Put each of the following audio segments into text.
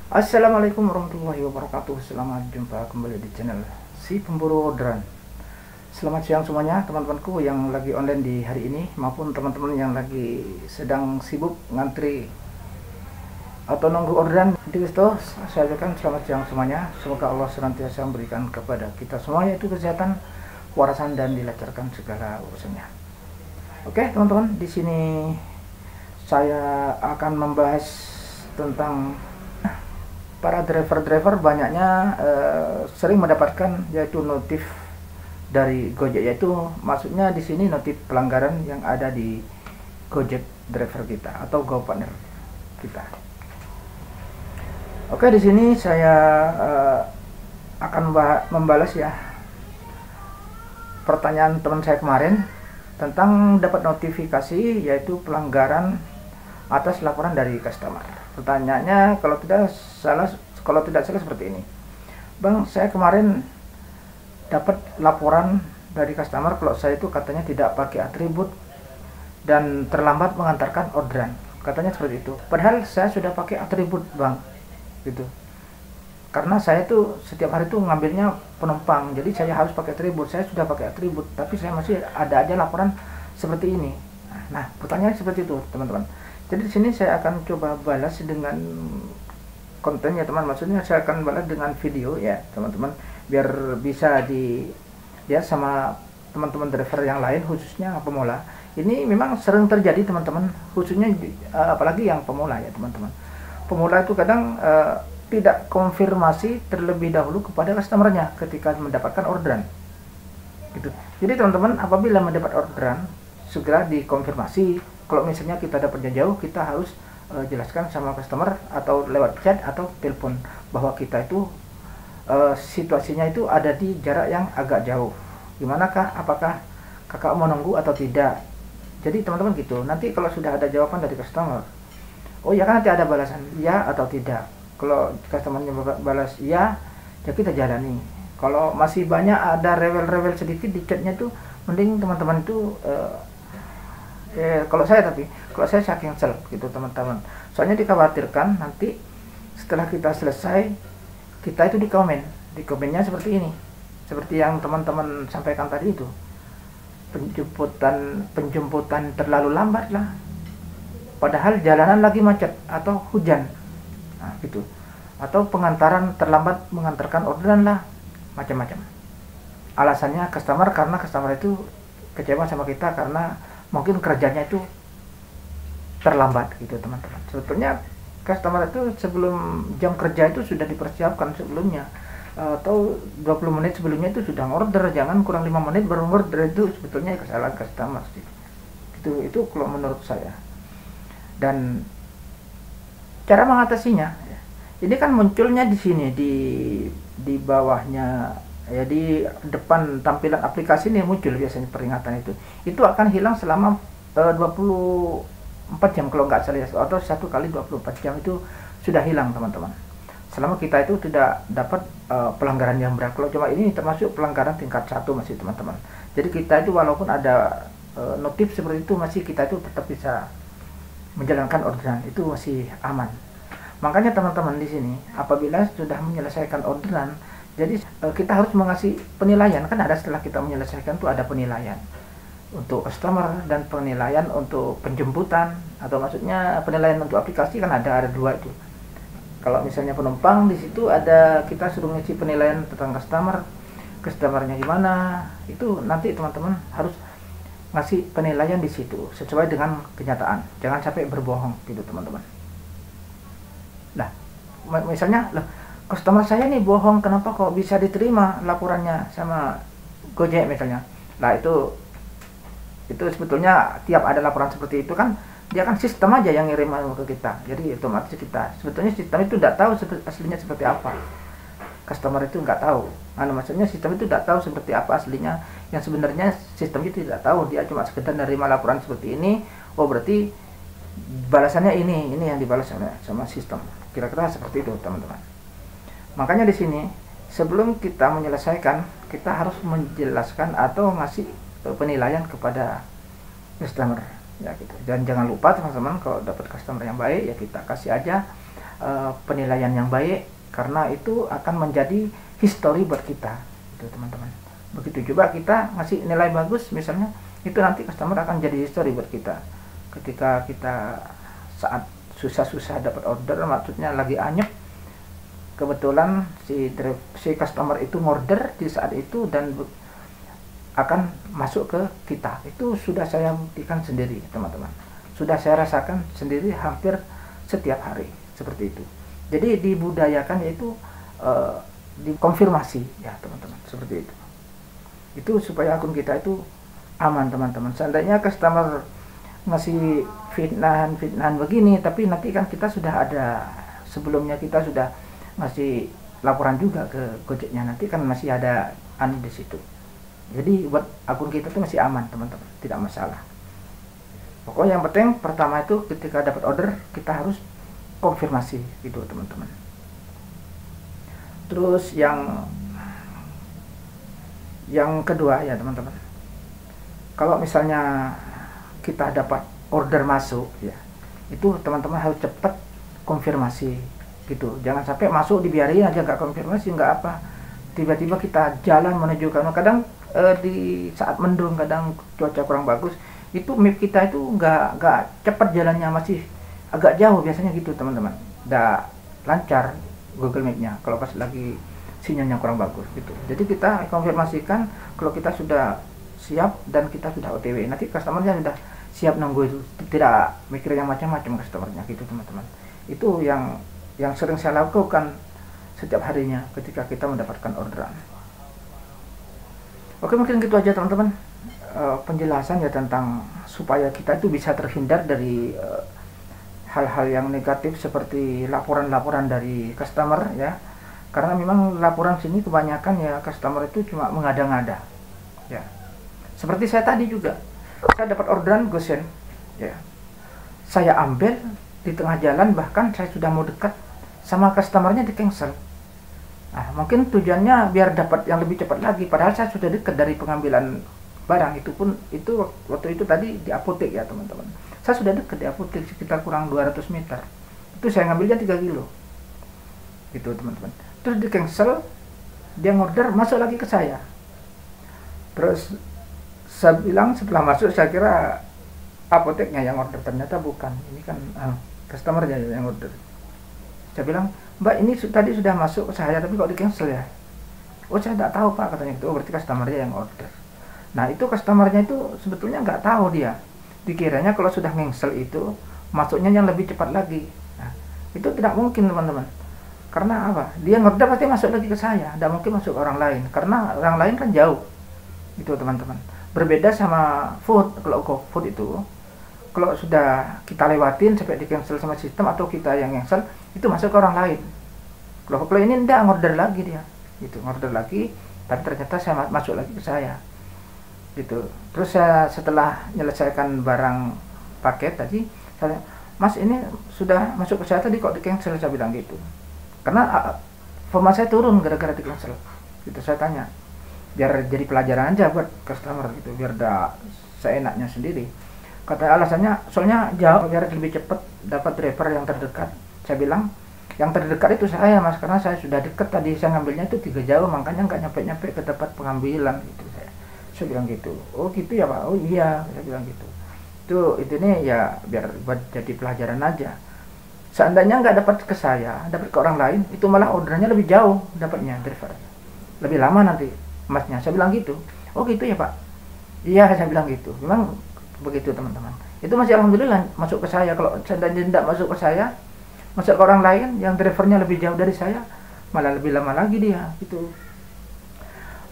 Assalamualaikum warahmatullahi wabarakatuh. Selamat jumpa kembali di channel Si Pemburu Orderan. Selamat siang semuanya teman-temanku yang lagi online di hari ini, maupun teman-teman yang lagi sedang sibuk ngantri atau nunggu orderan di Kristo. Saya ucapkan selamat siang semuanya. Semoga Allah senantiasa memberikan kepada kita semuanya itu kesehatan, warasan, dan dilancarkan segala urusannya. Oke teman-teman, di sini saya akan membahas tentang para driver-driver banyaknya sering mendapatkan yaitu notif dari Gojek, yaitu maksudnya di sini notif pelanggaran yang ada di Gojek driver kita atau GoPartner kita. Oke, di sini saya akan membalas ya pertanyaan teman saya kemarin tentang dapat notifikasi yaitu pelanggaran atas laporan dari customer. Pertanyaannya kalau tidak salah seperti ini, Bang, saya kemarin dapat laporan dari customer kalau saya itu katanya tidak pakai atribut dan terlambat mengantarkan orderan, katanya seperti itu. Padahal saya sudah pakai atribut, Bang, gitu. Karena saya tuh setiap hari tuh ngambilnya penumpang, jadi saya harus pakai atribut. Saya sudah pakai atribut, tapi saya masih ada aja laporan seperti ini. Nah, pertanyaan seperti itu, teman-teman. Jadi di sini saya akan coba balas dengan kontennya, teman. Maksudnya saya akan balas dengan video ya, teman-teman, biar bisa dilihat sama teman-teman driver yang lain, khususnya pemula. Ini memang sering terjadi, teman-teman, khususnya apalagi yang pemula ya, teman-teman. Pemula itu kadang tidak konfirmasi terlebih dahulu kepada customernya ketika mendapatkan orderan. Gitu. Jadi teman-teman, apabila mendapat orderan, segera dikonfirmasi. Kalau misalnya kita dapat jauh, kita harus jelaskan sama customer atau lewat chat atau telepon bahwa kita itu situasinya itu ada di jarak yang agak jauh. Gimana kah? Apakah kakak mau nunggu atau tidak? Jadi teman-teman gitu. Nanti kalau sudah ada jawaban dari customer, oh ya kan nanti ada balasan ya atau tidak. Kalau customernya balas ya, ya kita jalani. Kalau masih banyak ada rewel-rewel sedikit di chatnya tuh, mending teman-teman itu kalau saya saking sel gitu, teman-teman. Soalnya dikhawatirkan nanti setelah kita selesai, kita itu di komennya seperti ini, seperti yang teman-teman sampaikan tadi itu, penjemputan terlalu lambat lah, padahal jalanan lagi macet atau hujan, nah, gitu, atau pengantaran terlambat mengantarkan orderan lah, macam-macam. Alasannya karena customer itu kecewa sama kita karena mungkin kerjanya itu terlambat gitu, teman-teman. Sebetulnya customer itu sebelum jam kerja itu sudah dipersiapkan sebelumnya, atau 20 menit sebelumnya itu sudah order, jangan kurang 5 menit baru order. Itu sebetulnya kesalahan customer sih. Itu kalau menurut saya. Dan cara mengatasinya, ini kan munculnya di sini di bawahnya ya, di depan tampilan aplikasi ini muncul biasanya peringatan itu akan hilang selama 24 jam kalau nggak salah, atau 1 kali 24 jam itu sudah hilang, teman-teman, selama kita itu tidak dapat pelanggaran yang berat. Kalau cuma ini termasuk pelanggaran tingkat 1 masih, teman-teman. Jadi kita itu walaupun ada notif seperti itu, masih kita itu tetap bisa menjalankan orderan, itu masih aman. Makanya teman-teman di sini apabila sudah menyelesaikan orderan, jadi kita harus mengasih penilaian, kan ada setelah kita menyelesaikan tuh ada penilaian untuk customer dan penilaian untuk penjemputan, atau maksudnya penilaian untuk aplikasi kan ada dua itu. Kalau misalnya penumpang, di situ ada kita suruh ngisi penilaian tentang customernya gimana, itu nanti teman-teman harus ngasih penilaian di situ sesuai dengan kenyataan, jangan sampai berbohong gitu, teman-teman. Nah, misalnya customer saya nih bohong, kenapa kok bisa diterima laporannya sama Gojek misalnya. Nah, itu sebetulnya tiap ada laporan seperti itu kan, dia kan sistem aja yang ngirim ke kita. Jadi otomatis kita, sebetulnya sistem itu tidak tahu aslinya seperti apa. Customer itu nggak tahu. Maksudnya sistem itu tidak tahu seperti apa aslinya. Yang sebenarnya sistem itu tidak tahu, dia cuma sekedar menerima laporan seperti ini. Oh, berarti balasannya ini yang dibalas sama sistem. Kira-kira seperti itu, teman-teman. Makanya di sini sebelum kita menyelesaikan, kita harus menjelaskan atau ngasih penilaian kepada customer ya gitu. Dan jangan lupa teman-teman, kalau dapat customer yang baik ya kita kasih aja penilaian yang baik, karena itu akan menjadi history buat kita, itu teman-teman. Begitu juga kita ngasih nilai bagus misalnya, itu nanti customer akan jadi history buat kita. Ketika kita saat susah-susah dapat order, maksudnya lagi anyep, kebetulan si customer itu order di saat itu dan akan masuk ke kita, itu sudah saya buktikan sendiri teman-teman, sudah saya rasakan sendiri hampir setiap hari seperti itu. Jadi dibudayakan, yaitu dikonfirmasi ya teman-teman, seperti itu supaya akun kita itu aman teman-teman. Seandainya customer ngasih fitnahan begini, tapi nanti kan kita sudah ada sebelumnya, kita sudah ngasih laporan juga ke Gojeknya, nanti kan masih ada di situ. Jadi buat akun kita tuh masih aman teman-teman, tidak masalah. Pokoknya yang penting pertama itu ketika dapat order kita harus konfirmasi gitu teman-teman. Terus yang kedua ya teman-teman, kalau misalnya kita dapat order masuk ya, itu teman-teman harus cepat konfirmasi gitu. Jangan sampai masuk dibiarin aja nggak konfirmasi, nggak apa, tiba-tiba kita jalan menuju, karena kadang di saat mendung, kadang cuaca kurang bagus, itu map kita itu nggak cepat jalannya, masih agak jauh biasanya gitu teman-teman. Nggak lancar Google Map-nya kalau pas lagi sinyalnya kurang bagus gitu. Jadi kita konfirmasikan kalau kita sudah siap dan kita sudah OTW, nanti customernya sudah siap nunggu itu, tidak mikir yang macam-macam customernya gitu teman-teman. Itu yang sering saya lakukan setiap harinya ketika kita mendapatkan orderan. Oke, mungkin gitu aja teman-teman, penjelasan ya tentang supaya kita itu bisa terhindar dari hal-hal yang negatif seperti laporan-laporan dari customer ya. Karena memang laporan sini kebanyakan ya customer itu cuma mengada-ngada ya. Seperti saya tadi juga, saya dapat orderan gosen ya, saya ambil di tengah jalan, bahkan saya sudah mau dekat sama customernya di cancel. Nah, mungkin tujuannya biar dapat yang lebih cepat lagi, padahal saya sudah dekat dari pengambilan barang. Itu pun waktu itu tadi di apotek ya teman-teman, saya sudah dekat di apotek sekitar kurang 200 meter, itu saya ngambilnya 3 kilo gitu teman-teman. Terus di cancel, dia ngorder masuk lagi ke saya. Terus saya bilang setelah masuk, saya kira apoteknya yang order, ternyata bukan, ini kan customernya yang order. Saya bilang, Mbak, ini tadi sudah masuk ke saya tapi kok di cancel ya? Oh, saya tidak tahu Pak, katanya itu. Oh, berarti customernya yang order. Nah, itu customernya itu sebetulnya nggak tahu, dia dikiranya kalau sudah cancel itu masuknya yang lebih cepat lagi. Nah, itu tidak mungkin teman-teman. Karena apa? Dia ngorder pasti masuk lagi ke saya, tidak mungkin masuk ke orang lain, karena orang lain kan jauh itu teman-teman. Berbeda sama food. Kalau GoFood itu, kalau sudah kita lewatin sampai di cancel sama sistem atau kita yang cancel, itu masuk ke orang lain. Kalau ini tidak, ngorder lagi dia, itu ngorder lagi, tapi ternyata saya masuk lagi ke saya gitu. Terus saya setelah menyelesaikan barang paket tadi, saya, Mas, ini sudah masuk ke saya tadi kok di cancel, saya bilang gitu. Karena format saya turun gara-gara di cancel gitu. Saya tanya biar jadi pelajaran aja buat customer gitu, biar seenaknya sendiri. Kata alasannya soalnya jauh, biar lebih cepat dapat driver yang terdekat. Saya bilang yang terdekat itu saya, Mas, karena saya sudah dekat tadi, saya ngambilnya itu 3 jauh, makanya nggak nyampe ke tempat pengambilan gitu. Saya bilang gitu. Oh gitu ya Pak, oh iya, saya bilang gitu. Itu nih ya biar buat jadi pelajaran aja. Seandainya nggak dapat ke saya, dapat ke orang lain, itu malah orderannya lebih jauh dapatnya driver, lebih lama nanti Masnya. Saya bilang gitu. Oh gitu ya Pak, iya, saya bilang gitu. Memang begitu teman-teman. Itu masih alhamdulillah masuk ke saya. Kalau seandainya tidak masuk ke saya, masuk ke orang lain yang drivernya lebih jauh dari saya, malah lebih lama lagi dia gitu.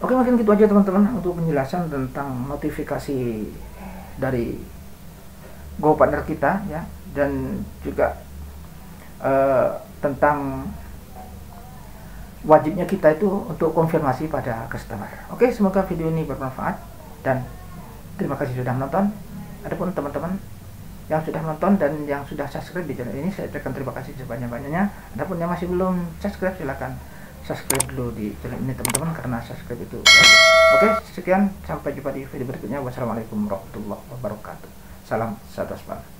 Oke, mungkin gitu aja teman-teman untuk penjelasan tentang notifikasi dari GoPartner kita ya, dan juga tentang wajibnya kita itu untuk konfirmasi pada customer. Oke, semoga video ini bermanfaat dan terima kasih sudah menonton. Adapun teman-teman yang sudah menonton dan yang sudah subscribe di channel ini, saya ucapkan terima kasih sebanyak-banyaknya. Adapun yang masih belum subscribe, silakan subscribe dulu di channel ini teman-teman, karena subscribe itu gratis. Oke, sekian, sampai jumpa di video berikutnya. Wassalamualaikum warahmatullahi wabarakatuh. Salam satu aspal.